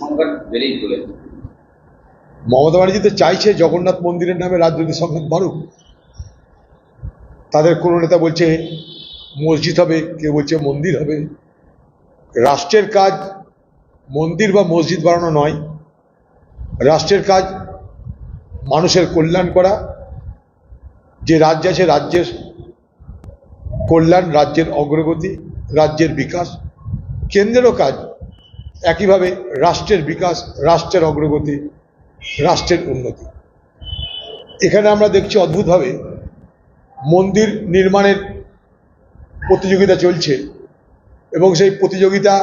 সংঘাত বেড়েই চলেছে। মমতা ব্যানার্জি তো চাইছে জগন্নাথ মন্দিরের নামে রাজনৈতিক সংঘাত বাড়ুক। তাদের কোনো নেতা বলছে মসজিদ হবে, কেউ বলছে মন্দির হবে। রাষ্ট্রের কাজ মন্দির বা মসজিদ বানানো নয়, রাষ্ট্রের কাজ মানুষের কল্যাণ করা। যে রাজ্য আছে রাজ্যের কল্যাণ, রাজ্যের অগ্রগতি, রাজ্যের বিকাশ। কেন্দ্রেরও কাজ একইভাবে রাষ্ট্রের বিকাশ, রাষ্ট্রের অগ্রগতি, রাষ্ট্রের উন্নতি। এখানে আমরা দেখছি অদ্ভুতভাবে মন্দির নির্মাণের প্রতিযোগিতা চলছে এবং সেই প্রতিযোগিতা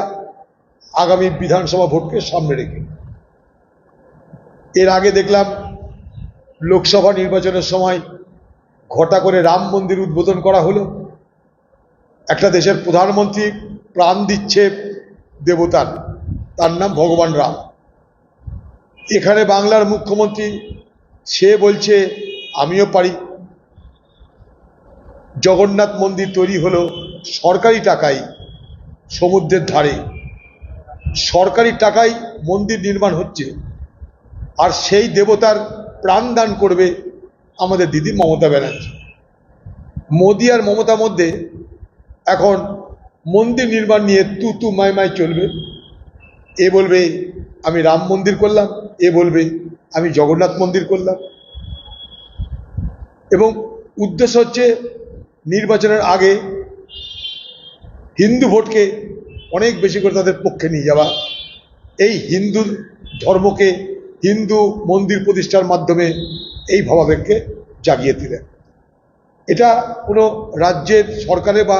আগামী বিধানসভা ভোটকে সামনে রেখে। এর আগে দেখলাম লোকসভা নির্বাচনের সময় ঘটা করে রাম মন্দির উদ্বোধন করা হলো। একটা দেশের প্রধানমন্ত্রী প্রাণ দিচ্ছে দেবতার, তার নাম ভগবান রাম। এখানে বাংলার মুখ্যমন্ত্রী সে বলছে আমিও পারি। জগন্নাথ মন্দির তৈরি হলো সরকারি টাকায়, সমুদ্রের ধারে সরকারি টাকায় মন্দির নির্মাণ হচ্ছে, আর সেই দেবতার প্রাণ দান করবে আমাদের দিদি মমতা ব্যানার্জি। মোদি আর মমতার মধ্যে এখন মন্দির নির্মাণ নিয়ে তু তু মাই মাই চলবে। এ বলবে আমি রাম মন্দির করলাম, এ বলবে আমি জগন্নাথ মন্দির করলাম। এবং উদ্দেশ্য হচ্ছে নির্বাচনের আগে হিন্দু ভোটকে অনেক বেশি করে তাদের পক্ষে নিয়ে যাওয়া, এই হিন্দু ধর্মকে, হিন্দু মন্দির প্রতিষ্ঠার মাধ্যমে এই ভাবাবেগকে জাগিয়ে দিলেন। এটা কোনো রাজ্যের সরকারের বা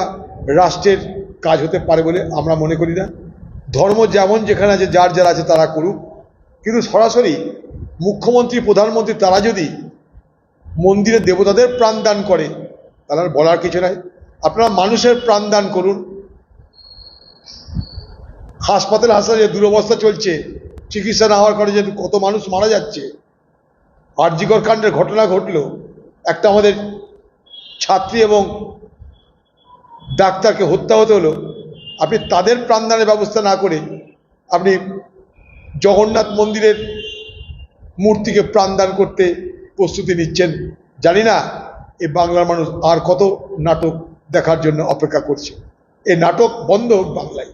রাষ্ট্রের কাজ হতে পারে বলে আমরা মনে করি না। ধর্ম যেমন যেখানে আছে, যার যারা আছে তারা করুক, কিন্তু সরাসরি মুখ্যমন্ত্রী, প্রধানমন্ত্রী তারা যদি মন্দিরের দেবতাদের প্রাণ দান করে তাহলে আর বলার কিছু নাই। আপনারা মানুষের প্রাণ দান করুন। হাসপাতালে যে দুরবস্থা চলছে, চিকিৎসা না হওয়ার কারণে যে কত মানুষ মারা যাচ্ছে, আরজিকর কাণ্ডের ঘটনা ঘটলো, একটা আমাদের ছাত্রী এবং ডাক্তারকে হত্যা হতে হলো। আপনি তাদের প্রাণদানের ব্যবস্থা না করে আপনি জগন্নাথ মন্দিরের মূর্তিকে প্রাণদান করতে প্রস্তুতি নিচ্ছেন। জানি না এই বাংলার মানুষ আর কত নাটক দেখার জন্য অপেক্ষা করছে। এই নাটক বন্ধ হোক বাংলায়।